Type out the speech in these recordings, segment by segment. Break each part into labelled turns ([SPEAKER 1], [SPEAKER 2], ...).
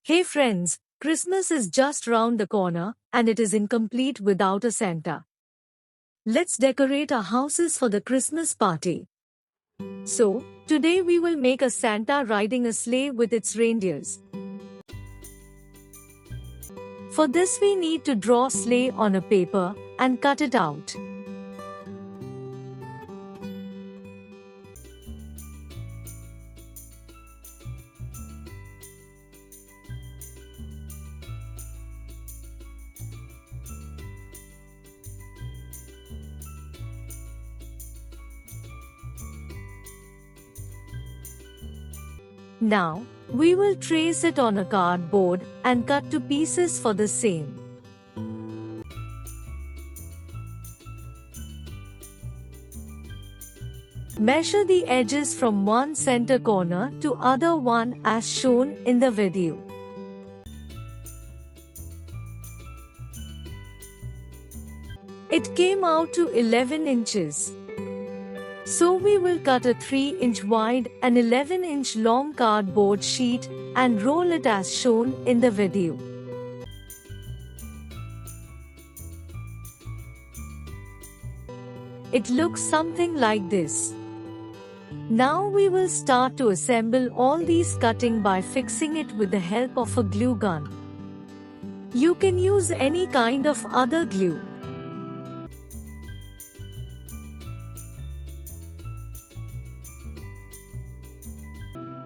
[SPEAKER 1] Hey friends, Christmas is just round the corner and it is incomplete without a Santa. Let's decorate our houses for the Christmas party. So, today we will make a Santa riding a sleigh with its reindeers. For this we need to draw sleigh on a paper and cut it out. Now, we will trace it on a cardboard and cut to pieces for the same. Measure the edges from one center corner to other one as shown in the video. It came out to 11 inches. So we will cut a 3-inch wide and 11-inch long cardboard sheet and roll it as shown in the video. It looks something like this. Now we will start to assemble all these cutting by fixing it with the help of a glue gun. You can use any kind of other glue.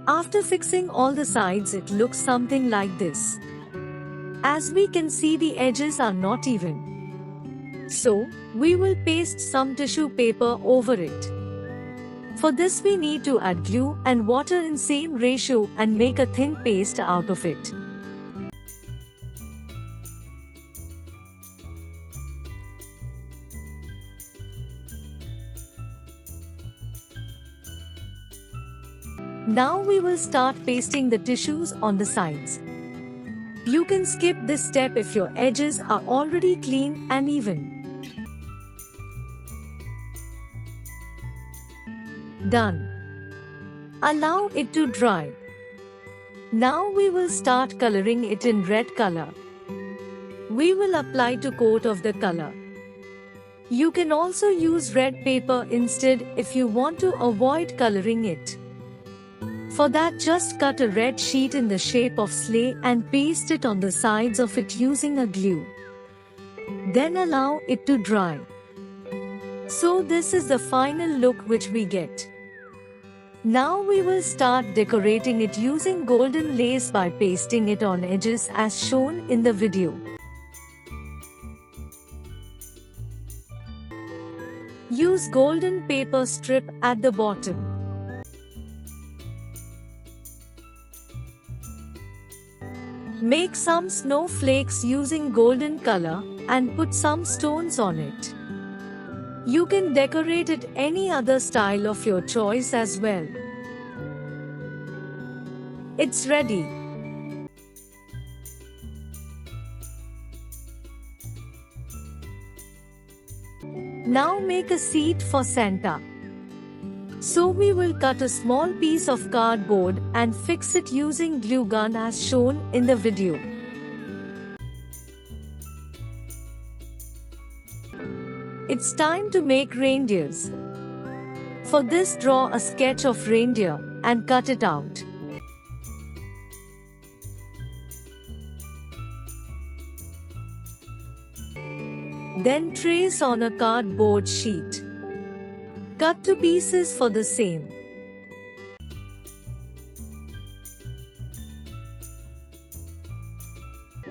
[SPEAKER 1] After fixing all the sides, it looks something like this. As we can see, the edges are not even. So, we will paste some tissue paper over it. For this we need to add glue and water in same ratio and make a thin paste out of it. Now we will start pasting the tissues on the sides. You can skip this step if your edges are already clean and even. Done. Allow it to dry. Now we will start coloring it in red color. We will apply to coat of the color. You can also use red paper instead if you want to avoid coloring it. For that, just cut a red sheet in the shape of sleigh and paste it on the sides of it using a glue. Then allow it to dry. So this is the final look which we get. Now we will start decorating it using golden lace by pasting it on edges as shown in the video. Use golden paper strip at the bottom. Make some snowflakes using golden color and put some stones on it. You can decorate it any other style of your choice as well. It's ready. Now make a seat for Santa. So we will cut a small piece of cardboard and fix it using glue gun as shown in the video. It's time to make reindeers. For this, draw a sketch of reindeer and cut it out. Then trace on a cardboard sheet. Cut to pieces for the same.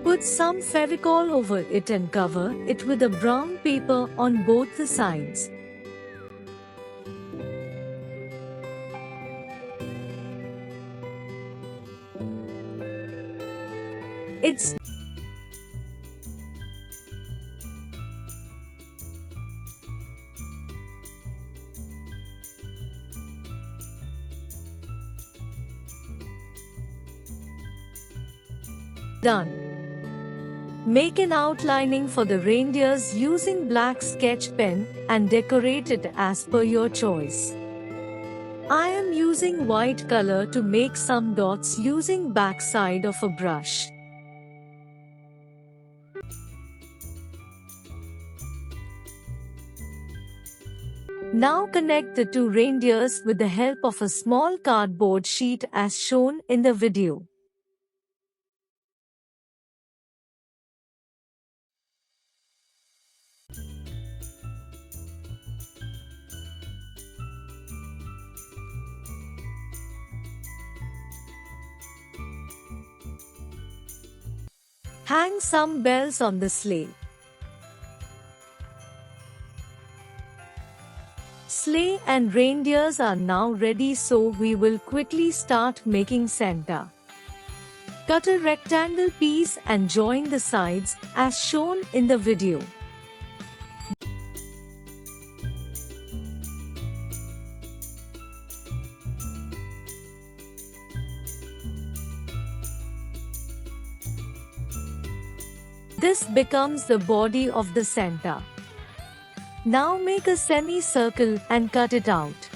[SPEAKER 1] Put some Fevicol over it and cover it with a brown paper on both the sides. It's done. Make an outlining for the reindeers using black sketch pen and decorate it as per your choice. I am using using white color to make some dots using backside of a brush. Now connect the two reindeers with the help of a small cardboard sheet as shown in the video. Hang some bells on the sleigh. Sleigh and reindeers are now ready, so we will quickly start making Santa. Cut a rectangle piece and join the sides as shown in the video. This becomes the body of the Santa. Now make a semicircle and cut it out.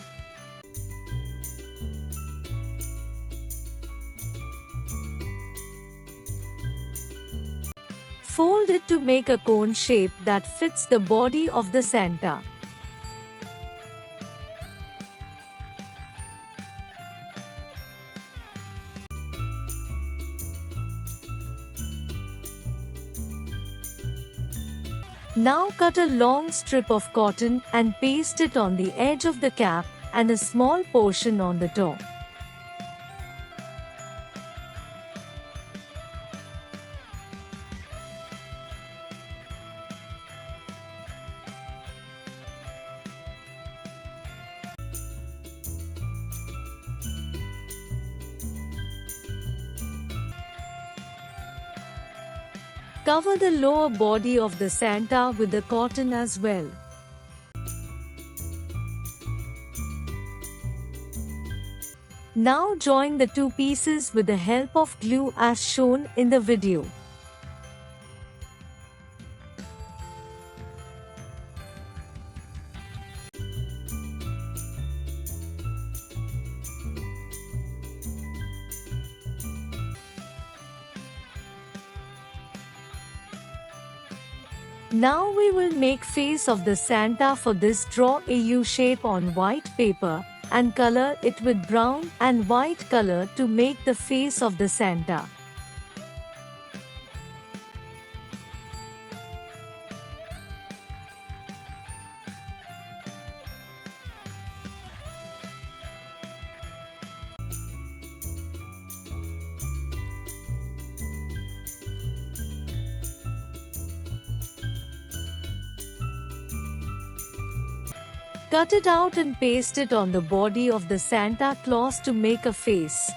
[SPEAKER 1] Fold it to make a cone shape that fits the body of the Santa. Now cut a long strip of cotton and paste it on the edge of the cap and a small portion on the top. Cover the lower body of the Santa with the cotton as well. Now join the two pieces with the help of glue as shown in the video. Now we will make face of the Santa. For this, draw a U shape on white paper and color it with brown and white color to make the face of the Santa. Cut it out and paste it on the body of the Santa Claus to make a face.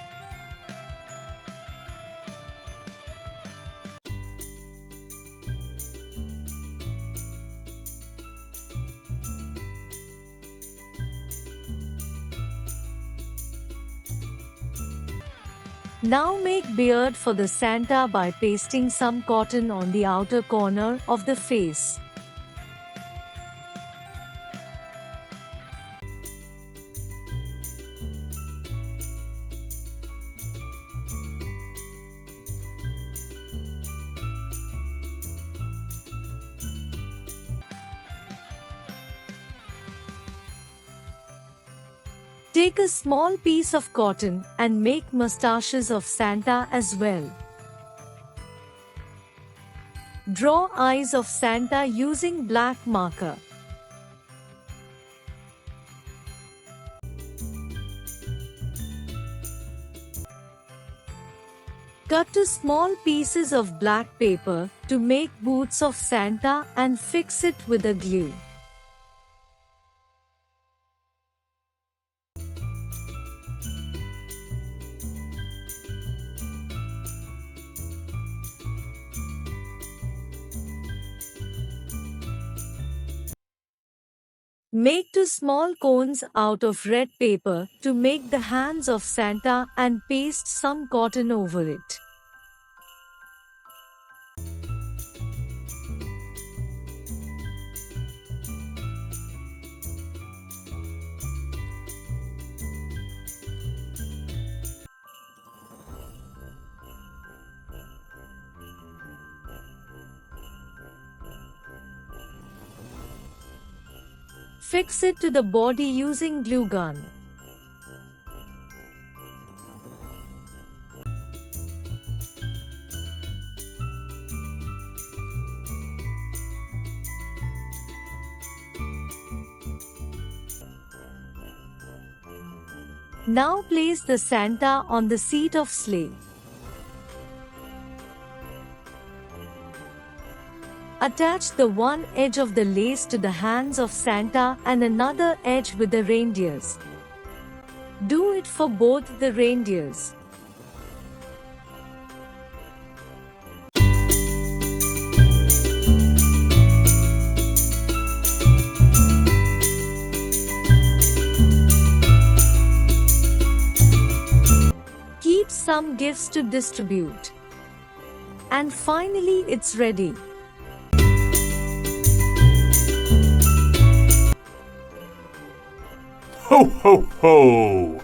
[SPEAKER 1] Now make beard for the Santa by pasting some cotton on the outer corner of the face. Take a small piece of cotton and make mustaches of Santa as well. Draw eyes of Santa using black marker. Cut to small pieces of black paper to make boots of Santa and fix it with a glue. Make two small cones out of red paper to make the hands of Santa and paste some cotton over it. Fix it to the body using glue gun. Now place the Santa on the seat of sleigh. Attach the one edge of the lace to the hands of Santa and another edge with the reindeers. Do it for both the reindeers. Keep some gifts to distribute. And finally, it's ready.
[SPEAKER 2] Ho, ho, ho!